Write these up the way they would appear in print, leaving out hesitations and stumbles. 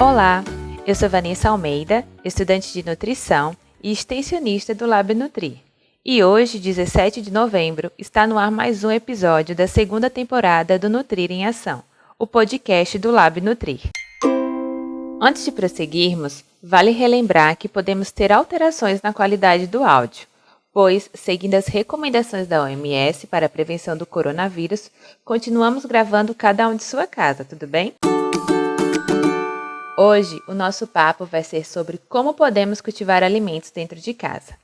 Olá, eu sou Vanessa Almeida, estudante de nutrição e extensionista do Lab Nutri. E hoje, 17 de novembro, está no ar mais um episódio da segunda temporada do Nutrir em Ação, o podcast do Lab Nutri. Antes de prosseguirmos, vale relembrar que podemos ter alterações na qualidade do áudio, pois, seguindo as recomendações da OMS para a prevenção do coronavírus, continuamos gravando cada um de sua casa, tudo bem? Hoje, o nosso papo vai ser sobre como podemos cultivar alimentos dentro de casa.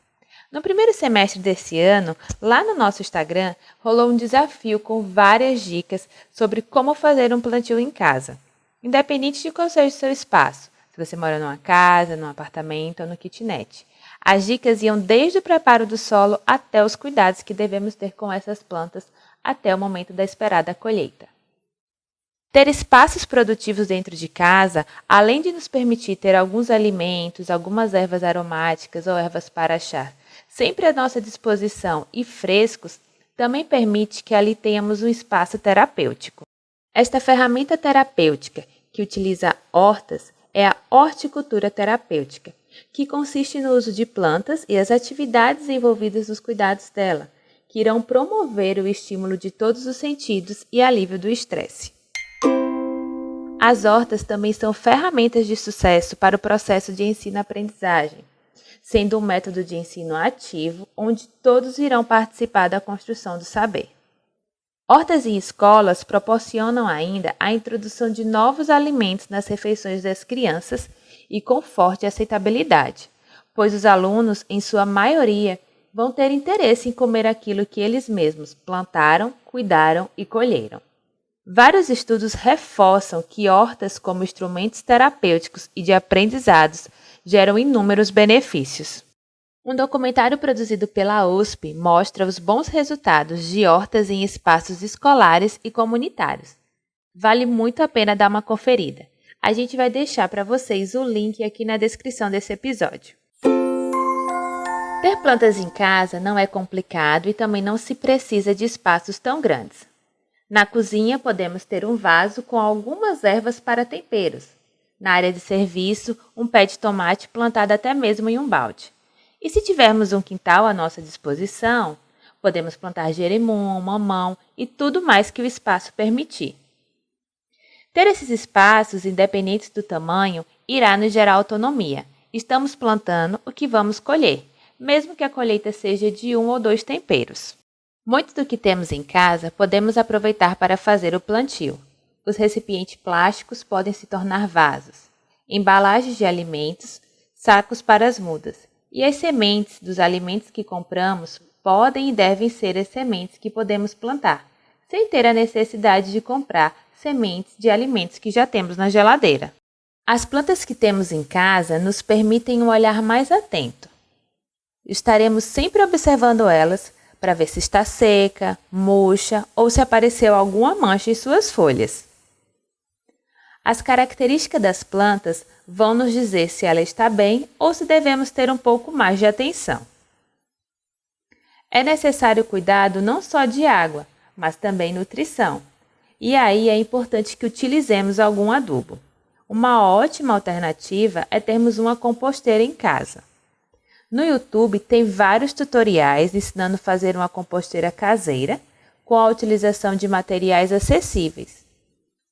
No primeiro semestre desse ano, lá no nosso Instagram, rolou um desafio com várias dicas sobre como fazer um plantio em casa, independente de qual seja o seu espaço, se você mora numa casa, num apartamento ou no kitnet. As dicas iam desde o preparo do solo até os cuidados que devemos ter com essas plantas até o momento da esperada colheita. Ter espaços produtivos dentro de casa, além de nos permitir ter alguns alimentos, algumas ervas aromáticas ou ervas para chá, sempre à nossa disposição e frescos, também permite que ali tenhamos um espaço terapêutico. Esta ferramenta terapêutica que utiliza hortas é a horticultura terapêutica, que consiste no uso de plantas e as atividades envolvidas nos cuidados dela, que irão promover o estímulo de todos os sentidos e alívio do estresse. As hortas também são ferramentas de sucesso para o processo de ensino-aprendizagem, sendo um método de ensino ativo onde todos irão participar da construção do saber. Hortas em escolas proporcionam ainda a introdução de novos alimentos nas refeições das crianças e com forte aceitabilidade, pois os alunos, em sua maioria, vão ter interesse em comer aquilo que eles mesmos plantaram, cuidaram e colheram. Vários estudos reforçam que hortas como instrumentos terapêuticos e de aprendizados geram inúmeros benefícios. Um documentário produzido pela USP mostra os bons resultados de hortas em espaços escolares e comunitários. Vale muito a pena dar uma conferida. A gente vai deixar para vocês o link aqui na descrição desse episódio. Ter plantas em casa não é complicado e também não se precisa de espaços tão grandes. Na cozinha, podemos ter um vaso com algumas ervas para temperos. Na área de serviço, um pé de tomate plantado até mesmo em um balde. E se tivermos um quintal à nossa disposição, podemos plantar jerimum, mamão e tudo mais que o espaço permitir. Ter esses espaços, independentes do tamanho, irá nos gerar autonomia. Estamos plantando o que vamos colher, mesmo que a colheita seja de 1 ou 2 temperos. Muito do que temos em casa podemos aproveitar para fazer o plantio. Os recipientes plásticos podem se tornar vasos, embalagens de alimentos, sacos para as mudas. E as sementes dos alimentos que compramos podem e devem ser as sementes que podemos plantar, sem ter a necessidade de comprar sementes de alimentos que já temos na geladeira. As plantas que temos em casa nos permitem um olhar mais atento. Estaremos sempre observando elas para ver se está seca, murcha ou se apareceu alguma mancha em suas folhas. As características das plantas vão nos dizer se ela está bem ou se devemos ter um pouco mais de atenção. É necessário cuidado não só de água, mas também nutrição. E aí é importante que utilizemos algum adubo. Uma ótima alternativa é termos uma composteira em casa. No YouTube tem vários tutoriais ensinando a fazer uma composteira caseira com a utilização de materiais acessíveis.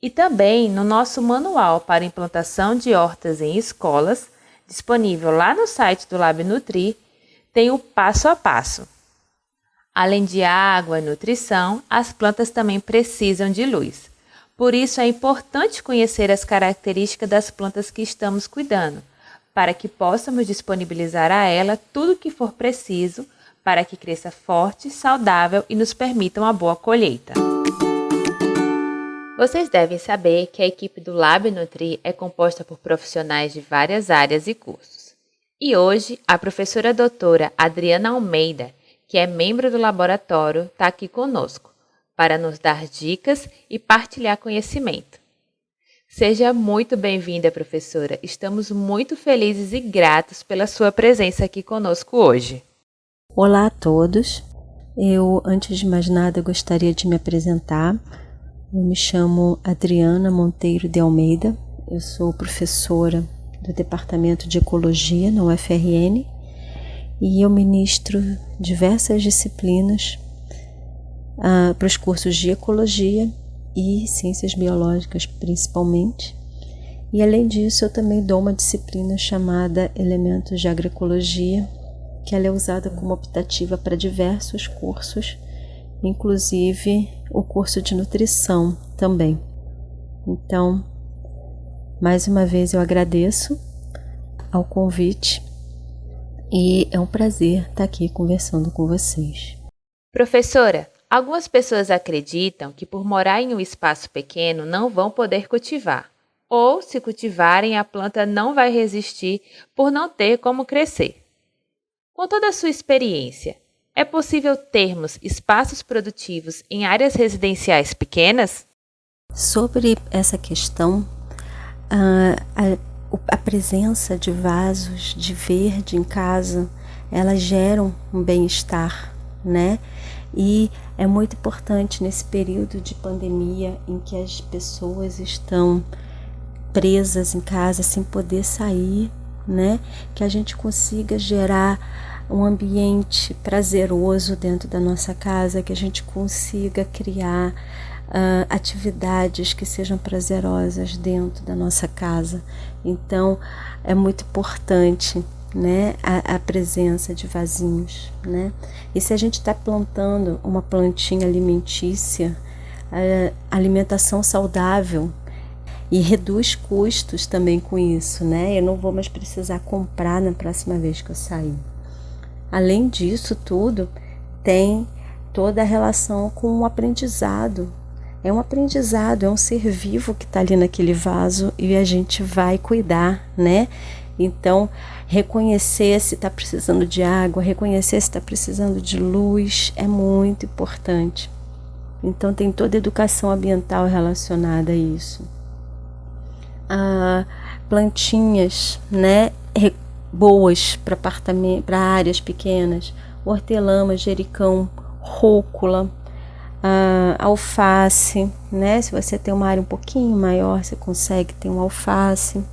E também no nosso manual para implantação de hortas em escolas, disponível lá no site do Lab Nutri, tem o passo a passo. Além de água e nutrição, as plantas também precisam de luz. Por isso é importante conhecer as características das plantas que estamos cuidando, para que possamos disponibilizar a ela tudo o que for preciso para que cresça forte, saudável e nos permita uma boa colheita. Vocês devem saber que a equipe do Lab Nutri é composta por profissionais de várias áreas e cursos. E hoje, a professora doutora Adriana Almeida, que é membro do laboratório, está aqui conosco, para nos dar dicas e partilhar conhecimento. Seja muito bem-vinda, professora. Estamos muito felizes e gratos pela sua presença aqui conosco hoje. Olá a todos. Eu, antes de mais nada, gostaria de me apresentar. Eu me chamo Adriana Monteiro de Almeida. eu sou professora do Departamento de Ecologia na UFRN e eu ministro diversas disciplinas para os cursos de Ecologia e Ciências Biológicas principalmente. E além disso eu também dou uma disciplina chamada Elementos de Agroecologia, que ela é usada como optativa para diversos cursos, inclusive o curso de nutrição também. Então, mais uma vez eu agradeço ao convite e é um prazer estar aqui conversando com vocês. Professora, algumas pessoas acreditam que por morar em um espaço pequeno não vão poder cultivar, ou se cultivarem a planta não vai resistir por não ter como crescer. Com toda a sua experiência, é possível termos espaços produtivos em áreas residenciais pequenas? Sobre essa questão, a presença de vasos de verde em casa, elas geram um bem-estar, né? E é muito importante nesse período de pandemia em que as pessoas estão presas em casa sem poder sair, né? Que a gente consiga gerar um ambiente prazeroso dentro da nossa casa, que a gente consiga criar atividades que sejam prazerosas dentro da nossa casa. Então é muito importante, né, a presença de vasinhos, né? E se a gente está plantando uma plantinha alimentícia, a alimentação saudável, e reduz custos também com isso, né? Eu não vou mais precisar comprar na próxima vez que eu sair. Além disso tudo, tem toda a relação com o aprendizado. É um aprendizado, é um ser vivo que está ali naquele vaso e a gente vai cuidar, né? Então, reconhecer se está precisando de água, reconhecer se está precisando de luz é muito importante. Então, tem toda a educação ambiental relacionada a isso. Plantinhas, né, boas para áreas pequenas, hortelã, manjericão, rúcula, alface, né? Se você tem uma área um pouquinho maior, você consegue ter um alface.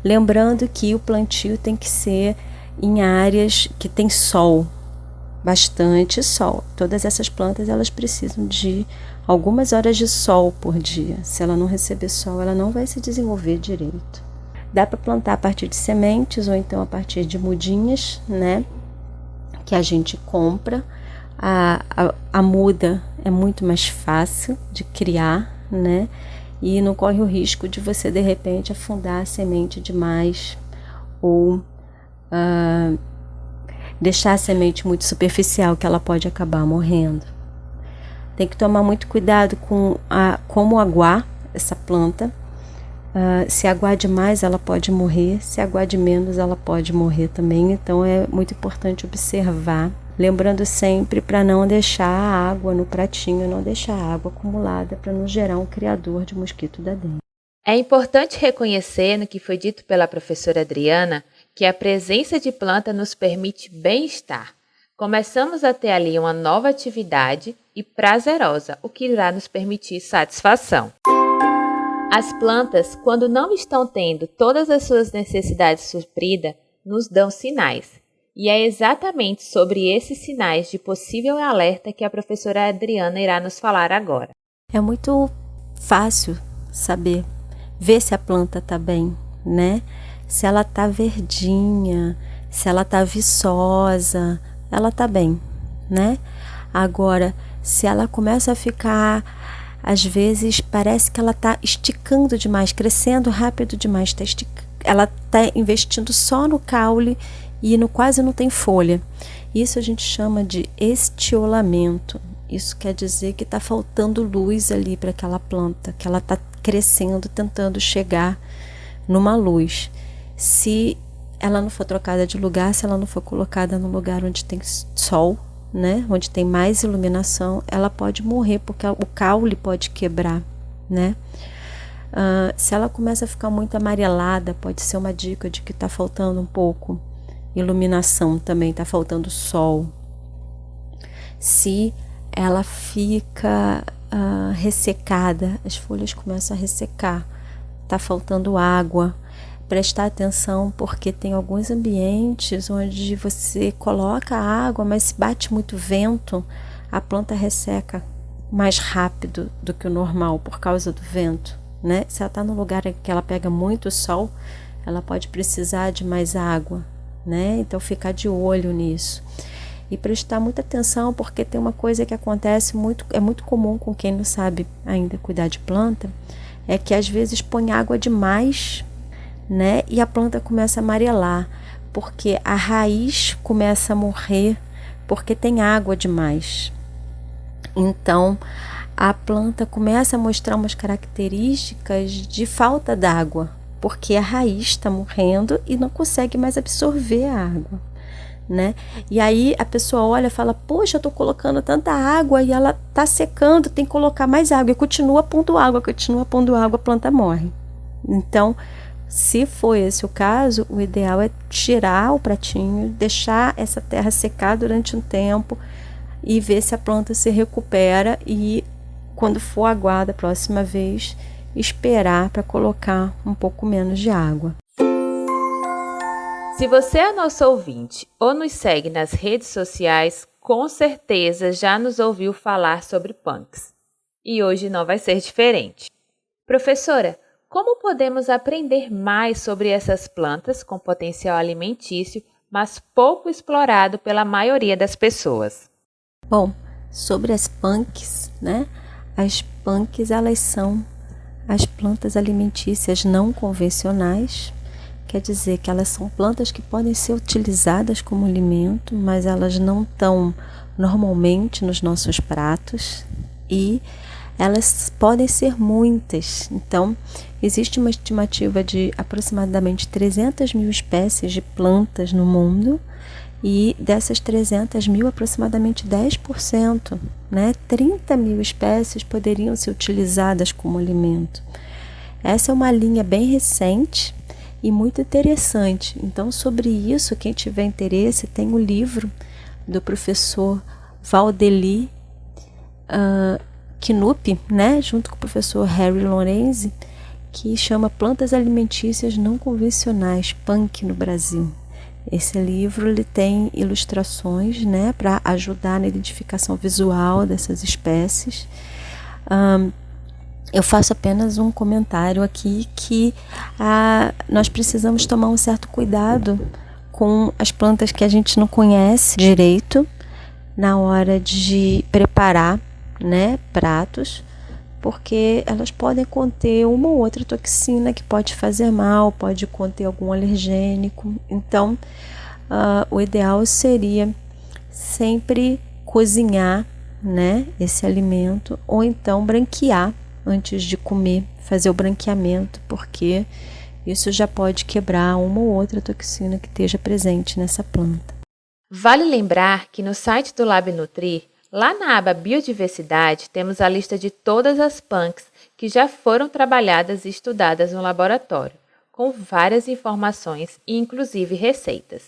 Lembrando que o plantio tem que ser em áreas que tem sol, bastante sol. Todas essas plantas elas precisam de algumas horas de sol por dia. Se ela não receber sol, ela não vai se desenvolver direito. Dá para plantar a partir de sementes ou então a partir de mudinhas, né? Que a gente compra. A muda é muito mais fácil de criar, né? E não corre o risco de você de repente afundar a semente demais ou deixar a semente muito superficial, que ela pode acabar morrendo. Tem que tomar muito cuidado com como aguar essa planta. Se aguar demais, ela pode morrer. Se aguar de menos, ela pode morrer também. Então é muito importante observar. Lembrando sempre para não deixar a água no pratinho, não deixar a água acumulada para não gerar um criador de mosquito da dengue. É importante reconhecer no que foi dito pela professora Adriana que a presença de planta nos permite bem-estar. Começamos a ter ali uma nova atividade e prazerosa, o que irá nos permitir satisfação. As plantas, quando não estão tendo todas as suas necessidades supridas, nos dão sinais. E é exatamente sobre esses sinais de possível alerta que a professora Adriana irá nos falar agora. É muito fácil saber, ver se a planta está bem, né? Se ela está verdinha, se ela está viçosa, ela está bem, né? Agora, se ela começa a ficar, às vezes parece que ela está esticando demais, crescendo rápido demais, ela está investindo só no caule e quase não tem folha. Isso a gente chama de estiolamento. Isso quer dizer que está faltando luz ali para aquela planta, que ela está crescendo, tentando chegar numa luz. Se ela não for trocada de lugar, se ela não for colocada no lugar onde tem sol, né, onde tem mais iluminação, ela pode morrer, porque o caule pode quebrar, né? Se ela começa a ficar muito amarelada, pode ser uma dica de que está faltando um pouco iluminação também, está faltando sol. Se ela fica ressecada, as folhas começam a ressecar, está faltando água. Prestar atenção, porque tem alguns ambientes onde você coloca água, mas se bate muito vento, a planta resseca mais rápido do que o normal por causa do vento, né? Se ela está num lugar em que ela pega muito sol, ela pode precisar de mais água, né? Então ficar de olho nisso. E prestar muita atenção, porque tem uma coisa que acontece é muito comum com quem não sabe ainda cuidar de planta, é que às vezes põe água demais, né? E a planta começa a amarelar, porque a raiz começa a morrer, porque tem água demais. Então, a planta começa a mostrar umas características de falta d'água, porque a raiz está morrendo e não consegue mais absorver a água, né? E aí a pessoa olha e fala, poxa, eu estou colocando tanta água e ela está secando, tem que colocar mais água. E continua pondo água, a planta morre. Então, se for esse o caso, o ideal é tirar o pratinho, deixar essa terra secar durante um tempo e ver se a planta se recupera e, quando for aguar da próxima vez, esperar para colocar um pouco menos de água. Se você é nosso ouvinte ou nos segue nas redes sociais, com certeza já nos ouviu falar sobre punks. E hoje não vai ser diferente. Professora, como podemos aprender mais sobre essas plantas com potencial alimentício, mas pouco explorado pela maioria das pessoas? Bom, sobre as punks, né? As punks, elas são as plantas alimentícias não convencionais. Quer dizer que elas são plantas que podem ser utilizadas como alimento, mas elas não estão normalmente nos nossos pratos e elas podem ser muitas. Então, existe uma estimativa de aproximadamente 300 mil espécies de plantas no mundo e dessas 300 mil, aproximadamente 10%, né? 30 mil espécies poderiam ser utilizadas como alimento. Essa é uma linha bem recente e muito interessante. Então, sobre isso, quem tiver interesse, tem o livro do professor Valdeli Knupp, né, junto com o professor Harry Lorenzi, que chama Plantas Alimentícias Não Convencionais, Punk no Brasil. Esse livro ele tem ilustrações, né, para ajudar na identificação visual dessas espécies. Eu faço apenas um comentário aqui que nós precisamos tomar um certo cuidado com as plantas que a gente não conhece direito na hora de preparar, né, pratos, porque elas podem conter uma ou outra toxina que pode fazer mal, pode conter algum alergênico. Então, o ideal seria sempre cozinhar, né, esse alimento, ou então branquear antes de comer, fazer o branqueamento, porque isso já pode quebrar uma ou outra toxina que esteja presente nessa planta. Vale lembrar que no site do Lab Nutrir, lá na aba Biodiversidade, temos a lista de todas as punks que já foram trabalhadas e estudadas no laboratório, com várias informações e inclusive receitas.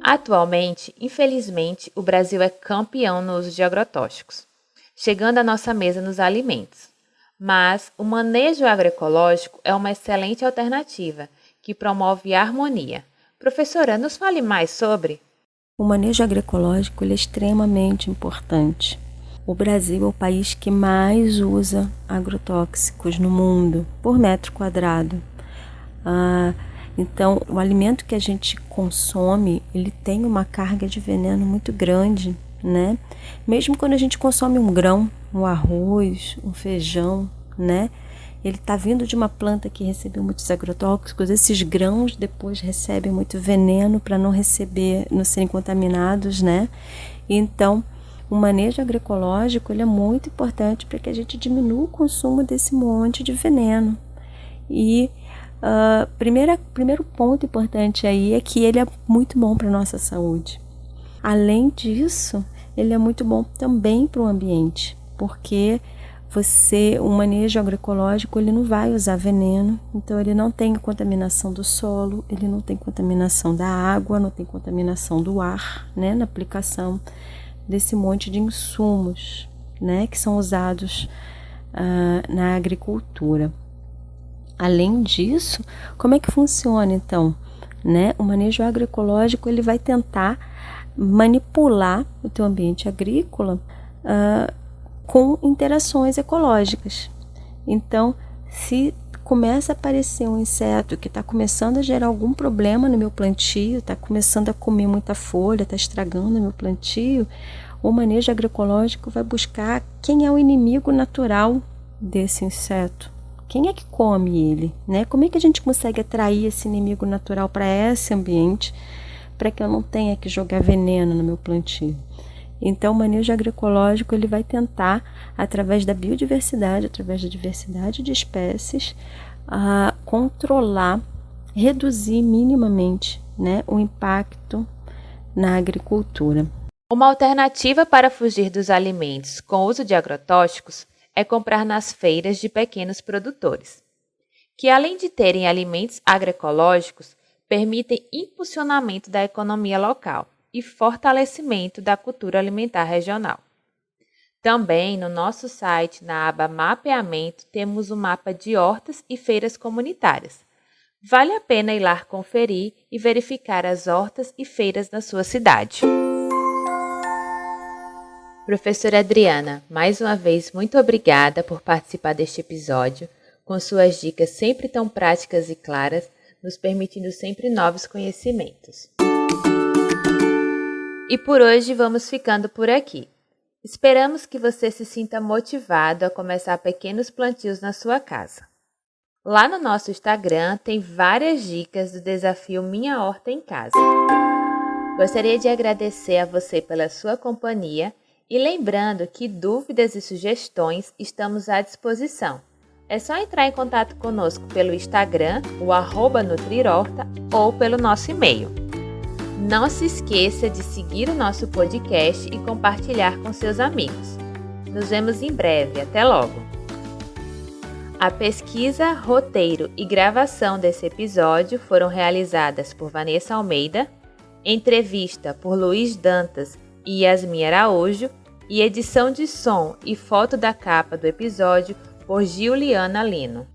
Atualmente, infelizmente, o Brasil é campeão no uso de agrotóxicos, chegando à nossa mesa nos alimentos. Mas o manejo agroecológico é uma excelente alternativa, que promove a harmonia. Professora, nos fale mais sobre... O manejo agroecológico ele é extremamente importante. O Brasil é o país que mais usa agrotóxicos no mundo, por metro quadrado. Então, o alimento que a gente consome, ele tem uma carga de veneno muito grande, né? Mesmo quando a gente consome um grão, um arroz, um feijão, né? Ele está vindo de uma planta que recebeu muitos agrotóxicos. Esses grãos depois recebem muito veneno para não serem contaminados, né? Então, o manejo agroecológico ele é muito importante para que a gente diminua o consumo desse monte de veneno. E primeiro ponto importante aí é que ele é muito bom para a nossa saúde. Além disso, ele é muito bom também para o ambiente, porque o manejo agroecológico ele não vai usar veneno, então ele não tem contaminação do solo, ele não tem contaminação da água, não tem contaminação do ar, né, na aplicação desse monte de insumos, né, que são usados na agricultura. Além disso, como é que funciona então? Né? O manejo agroecológico ele vai tentar manipular o teu ambiente agrícola com interações ecológicas. Então, se começa a aparecer um inseto que está começando a gerar algum problema no meu plantio, está começando a comer muita folha, está estragando o meu plantio, o manejo agroecológico vai buscar quem é o inimigo natural desse inseto. Quem é que come ele, né? Como é que a gente consegue atrair esse inimigo natural para esse ambiente, para que eu não tenha que jogar veneno no meu plantio? Então, o manejo agroecológico ele vai tentar, através da biodiversidade, através da diversidade de espécies, controlar, reduzir minimamente, né, o impacto na agricultura. Uma alternativa para fugir dos alimentos com uso de agrotóxicos é comprar nas feiras de pequenos produtores, que além de terem alimentos agroecológicos, permitem impulsionamento da economia local e fortalecimento da cultura alimentar regional. Também no nosso site, na aba Mapeamento, temos um mapa de hortas e feiras comunitárias. Vale a pena ir lá conferir e verificar as hortas e feiras na sua cidade. Professora Adriana, mais uma vez, muito obrigada por participar deste episódio, com suas dicas sempre tão práticas e claras, nos permitindo sempre novos conhecimentos. E por hoje vamos ficando por aqui. Esperamos que você se sinta motivado a começar pequenos plantios na sua casa. Lá no nosso Instagram tem várias dicas do desafio Minha Horta em Casa. Gostaria de agradecer a você pela sua companhia e lembrando que dúvidas e sugestões estamos à disposição. É só entrar em contato conosco pelo Instagram, o @nutrirhorta, ou pelo nosso e-mail. Não se esqueça de seguir o nosso podcast e compartilhar com seus amigos. Nos vemos em breve. Até logo! A pesquisa, roteiro e gravação desse episódio foram realizadas por Vanessa Almeida, entrevista por Luiz Dantas e Yasmin Araújo e edição de som e foto da capa do episódio por Giuliana Lino.